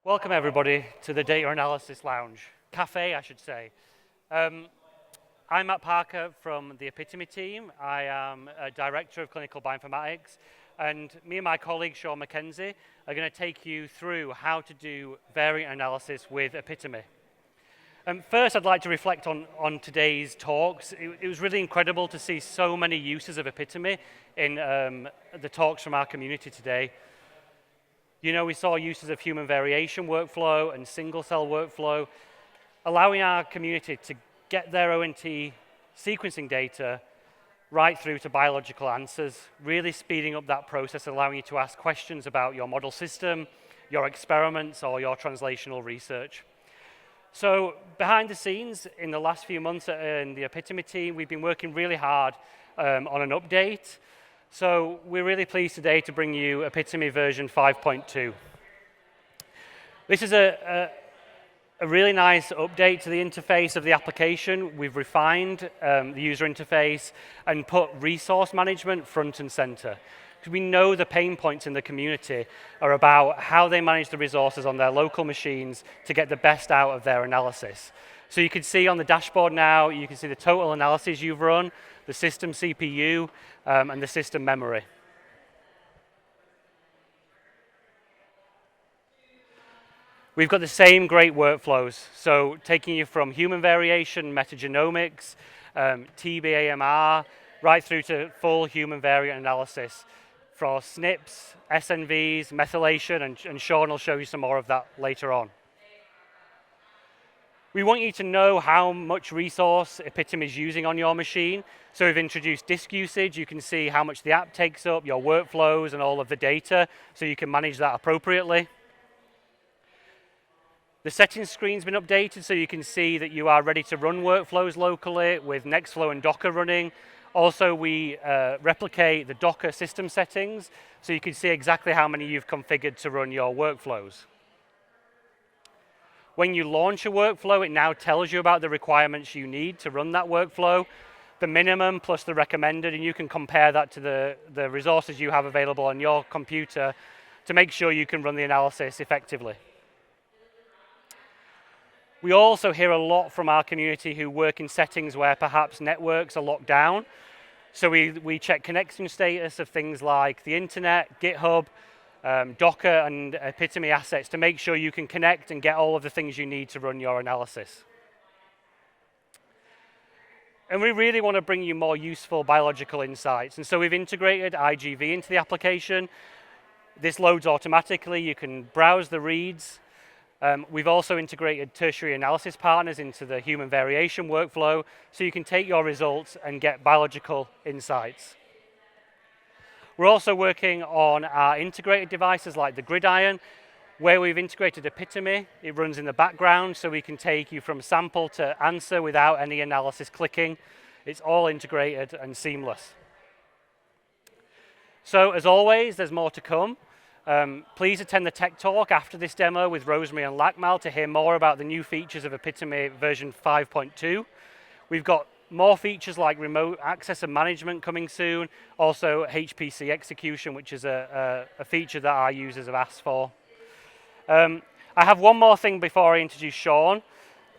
Welcome everybody to the Data Analysis Lounge, cafe I should say. I'm Matt Parker from the EPI2ME team. I am a Director of Clinical Bioinformatics, and me and my colleague Sean McKenzie are going to take you through how to do variant analysis with EPI2ME. First, I'd like to reflect on today's talks. It was really incredible to see so many uses of EPI2ME in the talks from our community today. You know, we saw uses of human variation workflow and single cell workflow, allowing our community to get their ONT sequencing data right through to biological answers, really speeding up that process, allowing you to ask questions about your model system, your experiments, or your translational research. So behind the scenes, in the last few months in the EPI2ME team, we've been working really hard on an update. So we're really pleased today to bring you EPI2ME version 5.2. This is a really nice update to the interface of the application. We've refined the user interface and put resource management front and center. Because we know the pain points in the community are about how they manage the resources on their local machines to get the best out of their analysis. So you can see on the dashboard now, you can see the total analyses you've run, the system CPU, and the system memory. We've got the same great workflows, so taking you from human variation, metagenomics, TBAMR, right through to full human variant analysis for SNPs, SNVs, methylation, and Sean will show you some more of that later on. We want you to know how much resource EPI2ME is using on your machine. So we've introduced disk usage. You can see how much the app takes up, your workflows, and all of the data, so you can manage that appropriately. The settings screen's been updated, so you can see that you are ready to run workflows locally with Nextflow and Docker running. Also, we replicate the Docker system settings, so you can see exactly how many you've configured to run your workflows. When you launch a workflow, it now tells you about the requirements you need to run that workflow, the minimum plus the recommended, and you can compare that to the resources you have available on your computer to make sure you can run the analysis effectively. We also hear a lot from our community who work in settings where perhaps networks are locked down. So we check connection status of things like the internet, GitHub, Docker and EPI2ME assets to make sure you can connect and get all of the things you need to run your analysis. And we really want to bring you more useful biological insights. And so we've integrated IGV into the application. This loads automatically. You can browse the reads. We've also integrated tertiary analysis partners into the human variation workflow, so you can take your results and get biological insights. We're also working on our integrated devices like the Gridiron, where we've integrated EPI2ME. It runs in the background, so we can take you from sample to answer without any analysis clicking. It's all integrated and seamless. So as always, there's more to come. Please attend the tech talk after this demo with Rosemary and Lakmal to hear more about the new features of EPI2ME version 5.2. We've got more features like remote access and management coming soon, also HPC execution, which is a feature that our users have asked for. I have one more thing before I introduce Sean.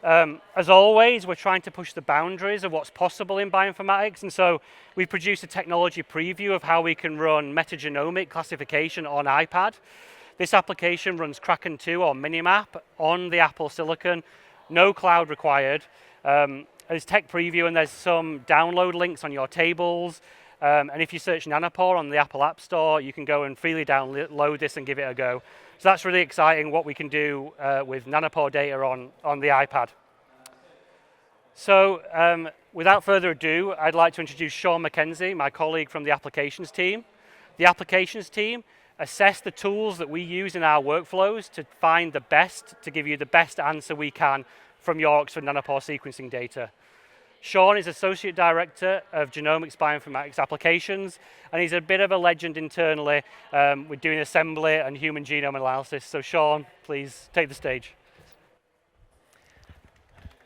As always, we're trying to push the boundaries of what's possible in bioinformatics, and so we produced a technology preview of how we can run metagenomic classification on iPad. This application runs Kraken 2 or Minimap on the Apple Silicon, no cloud required. There's tech preview and there's some download links on your tables. And if you search Nanopore on the Apple App Store, you can go and freely download this and give it a go. So that's really exciting what we can do with Nanopore data on the iPad. So without further ado, I'd like to introduce Sean McKenzie, my colleague from the applications team. The applications team assess the tools that we use in our workflows to find the best, to give you the best answer we can from your Oxford Nanopore sequencing data. Sean is Associate Director of Genomics Bioinformatics Applications, and he's a bit of a legend internally with doing assembly and human genome analysis. So Sean, please take the stage.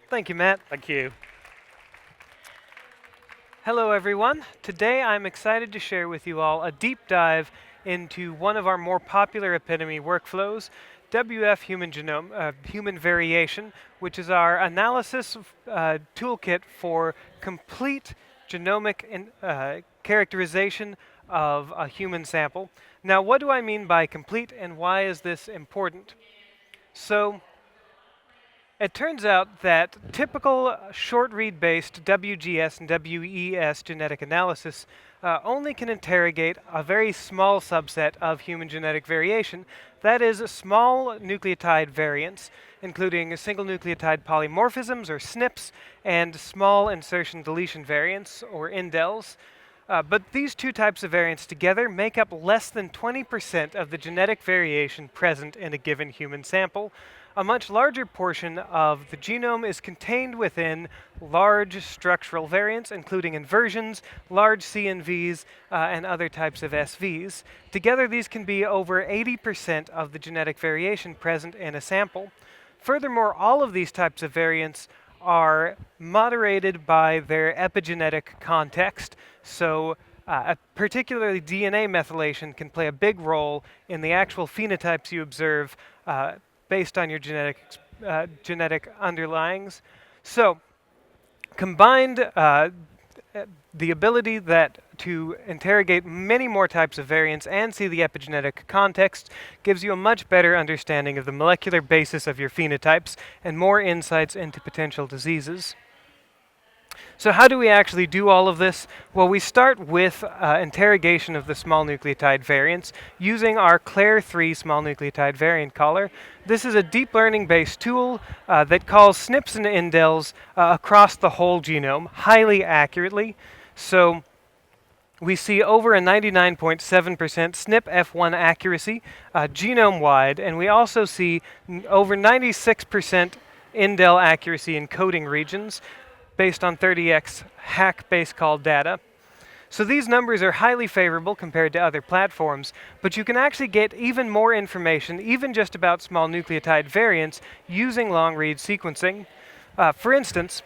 Thank you, Matt. Thank you. Hello, everyone. Today, I'm excited to share with you all a deep dive into one of our more popular EPI2ME workflows, WF human variation, which is our analysis toolkit for complete genomic characterization of a human sample. Now, what do I mean by complete, and why is this important? So, it turns out that typical short-read-based WGS and WES genetic analysis only can interrogate a very small subset of human genetic variation. That is, small nucleotide variants, including single nucleotide polymorphisms, or SNPs, and small insertion-deletion variants, or indels. But these two types of variants together make up less than 20% of the genetic variation present in a given human sample. A much larger portion of the genome is contained within large structural variants, including inversions, large CNVs, and other types of SVs. Together, these can be over 80% of the genetic variation present in a sample. Furthermore, all of these types of variants are moderated by their epigenetic context. So particularly DNA methylation can play a big role in the actual phenotypes you observe based on your genetic underlyings. So combined, the ability to interrogate many more types of variants and see the epigenetic context gives you a much better understanding of the molecular basis of your phenotypes and more insights into potential diseases. So how do we actually do all of this? Well, we start with interrogation of the small nucleotide variants using our CLAIR3 small nucleotide variant caller. This is a deep learning-based tool that calls SNPs and indels across the whole genome highly accurately. So we see over a 99.7% SNP F1 accuracy genome-wide, and we also see over 96% indel accuracy in coding regions, based on 30x hack base call data. So these numbers are highly favorable compared to other platforms, but you can actually get even more information, even just about small nucleotide variants, using long-read sequencing. For instance,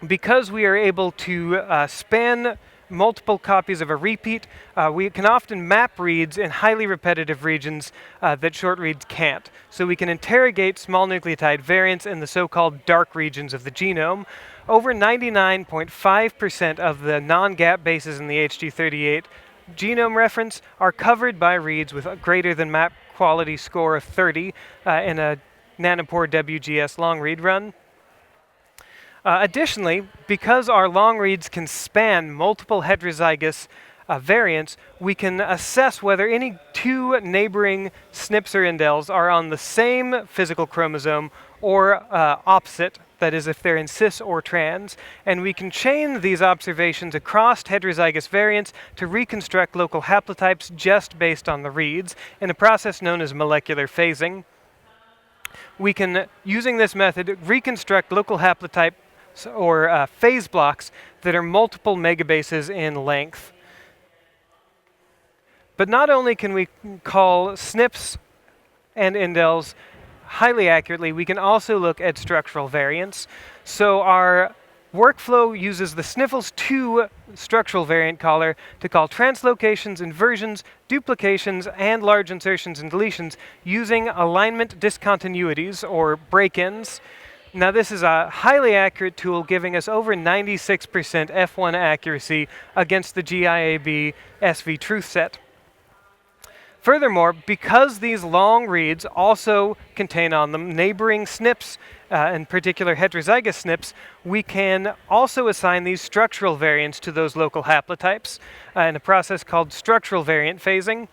because we are able to span multiple copies of a repeat, we can often map reads in highly repetitive regions that short reads can't. So we can interrogate small nucleotide variants in the so-called dark regions of the genome. Over 99.5% of the non-gap bases in the HG38 genome reference are covered by reads with a greater than map quality score of 30 in a Nanopore WGS long read run. Additionally, because our long reads can span multiple heterozygous variants, we can assess whether any two neighboring SNPs or indels are on the same physical chromosome or opposite, that is, if they're in cis or trans, and we can chain these observations across heterozygous variants to reconstruct local haplotypes just based on the reads in a process known as molecular phasing. We can, using this method, reconstruct local haplotypes or phase blocks that are multiple megabases in length. But not only can we call SNPs and indels highly accurately, we can also look at structural variants. So our workflow uses the Sniffles2 structural variant caller to call translocations, inversions, duplications, and large insertions and deletions using alignment discontinuities, or break-ins. Now, this is a highly accurate tool, giving us over 96% F1 accuracy against the GIAB SV truth set. Furthermore, because these long reads also contain on them neighboring SNPs, in particular heterozygous SNPs, we can also assign these structural variants to those local haplotypes in a process called structural variant phasing,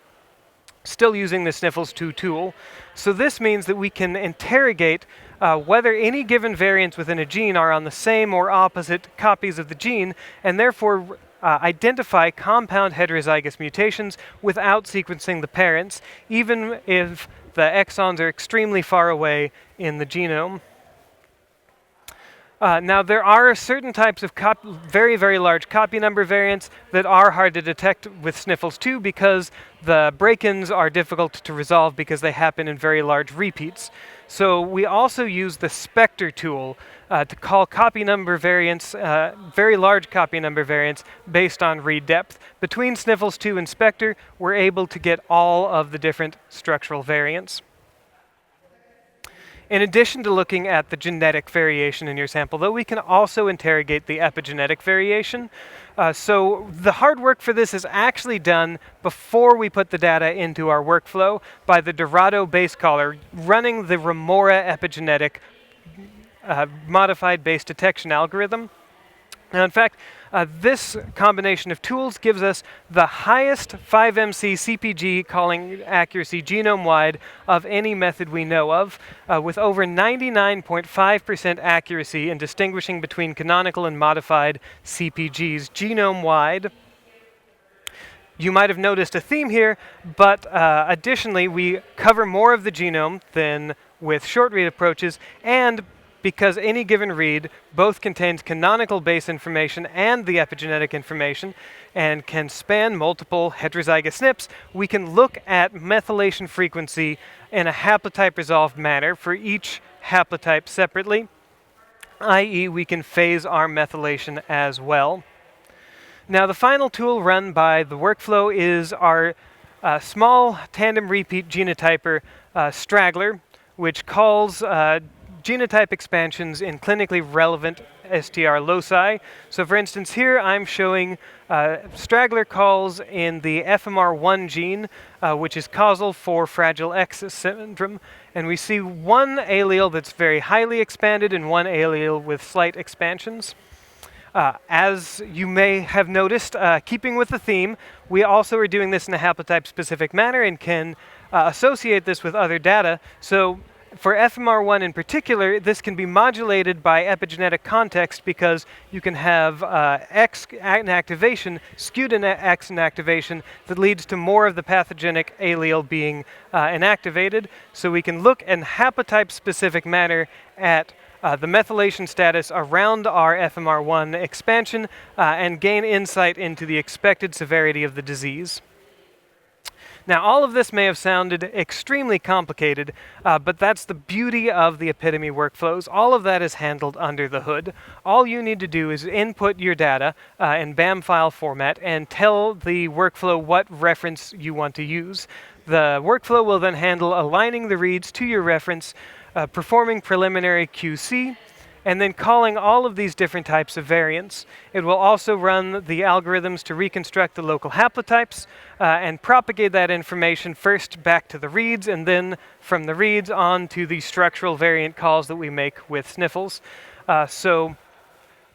still using the Sniffles2 tool. So this means that we can interrogate whether any given variants within a gene are on the same or opposite copies of the gene, and therefore identify compound heterozygous mutations without sequencing the parents, even if the exons are extremely far away in the genome. Now, there are certain types of very, very large copy number variants that are hard to detect with Sniffles2 because the break-ins are difficult to resolve because they happen in very large repeats. So we also use the Spectre tool to call copy number variants, very large copy number variants, based on read depth. Between Sniffles2 and Spectre, we're able to get all of the different structural variants. In addition to looking at the genetic variation in your sample, though, we can also interrogate the epigenetic variation. So the hard work for this is actually done before we put the data into our workflow by the Dorado base caller running the Remora epigenetic modified base detection algorithm. Now, in fact, this combination of tools gives us the highest 5MC CPG calling accuracy genome-wide of any method we know of, with over 99.5% accuracy in distinguishing between canonical and modified CPGs genome-wide. You might have noticed a theme here, but additionally, we cover more of the genome than with short-read approaches, and because any given read both contains canonical base information and the epigenetic information and can span multiple heterozygous SNPs, we can look at methylation frequency in a haplotype resolved manner for each haplotype separately, i.e. we can phase our methylation as well. Now, the final tool run by the workflow is our small tandem repeat genotyper straggler, which calls genotype expansions in clinically relevant STR loci. So for instance, here I'm showing straggler calls in the FMR1 gene, which is causal for Fragile X syndrome. And we see one allele that's very highly expanded and one allele with slight expansions. As you may have noticed, keeping with the theme, we also are doing this in a haplotype-specific manner and can associate this with other data. So for FMR1 in particular, this can be modulated by epigenetic context because you can have X inactivation skewed in X inactivation that leads to more of the pathogenic allele being inactivated. So we can look in haplotype-specific manner at the methylation status around our FMR1 expansion and gain insight into the expected severity of the disease. Now, all of this may have sounded extremely complicated, but that's the beauty of the EPI2ME workflows. All of that is handled under the hood. All you need to do is input your data in BAM file format and tell the workflow what reference you want to use. The workflow will then handle aligning the reads to your reference, performing preliminary QC, and then calling all of these different types of variants. It will also run the algorithms to reconstruct the local haplotypes and propagate that information first back to the reads and then from the reads on to the structural variant calls that we make with sniffles. As well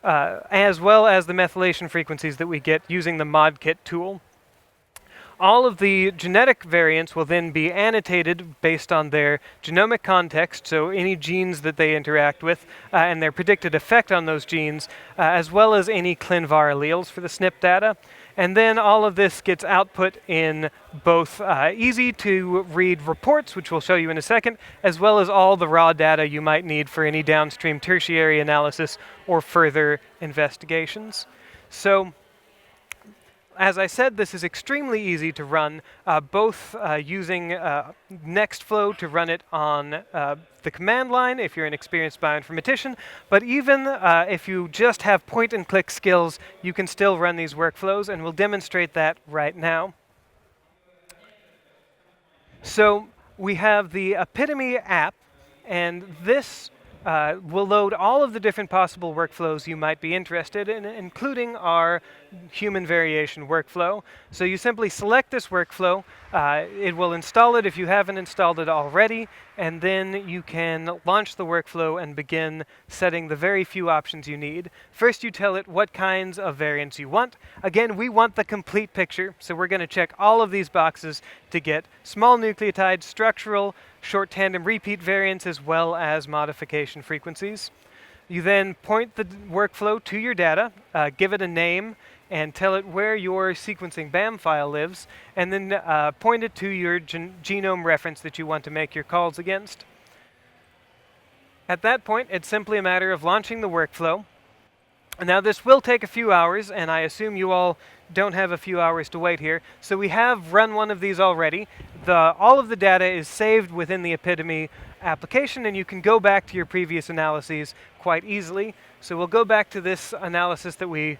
as the methylation frequencies that we get using the ModKit tool. All of the genetic variants will then be annotated based on their genomic context, so any genes that they interact with and their predicted effect on those genes, as well as any ClinVar alleles for the SNP data. And then all of this gets output in both easy-to-read reports, which we'll show you in a second, as well as all the raw data you might need for any downstream tertiary analysis or further investigations. So, as I said, this is extremely easy to run, both using Nextflow to run it on the command line if you're an experienced bioinformatician, but even if you just have point-and-click skills, you can still run these workflows, and we'll demonstrate that right now. So we have the EPI2ME app, and this will load all of the different possible workflows you might be interested in, including our human variation workflow. So you simply select this workflow. It will install it if you haven't installed it already, and then you can launch the workflow and begin setting the very few options you need. First, you tell it what kinds of variants you want. Again, we want the complete picture, so we're going to check all of these boxes to get small nucleotide, structural, short tandem repeat variants, as well as modification frequencies. You then point the workflow to your data, give it a name, and tell it where your sequencing BAM file lives, and then point it to your genome reference that you want to make your calls against. At that point, it's simply a matter of launching the workflow. Now, this will take a few hours, and I assume you all don't have a few hours to wait here. So we have run one of these already. All of the data is saved within the EPI2ME application, and you can go back to your previous analyses quite easily. So we'll go back to this analysis that we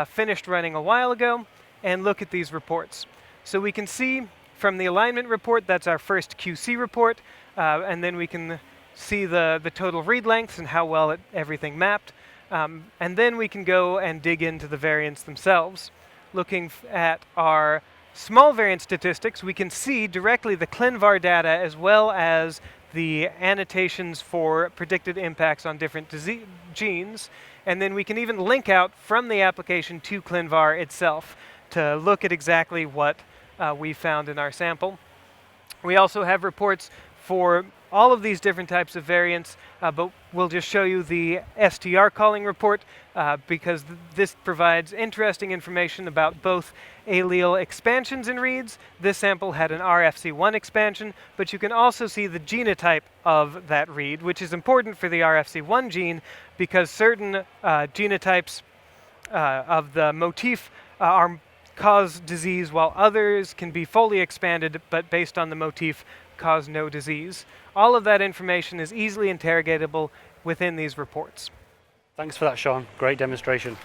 finished running a while ago and look at these reports. So we can see from the alignment report, that's our first QC report, and then we can see the total read lengths and how well everything mapped. And then we can go and dig into the variants themselves. Looking at our small variant statistics, we can see directly the ClinVar data as well as the annotations for predicted impacts on different genes. And then we can even link out from the application to ClinVar itself to look at exactly what we found in our sample. We also have reports for all of these different types of variants, but we'll just show you the STR calling report because this provides interesting information about both allele expansions in reads. This sample had an RFC1 expansion, but you can also see the genotype of that read, which is important for the RFC1 gene because certain genotypes of the motif cause disease, while others can be fully expanded, but based on the motif, cause no disease. All of that information is easily interrogatable within these reports. Thanks for that, Sean. Great demonstration.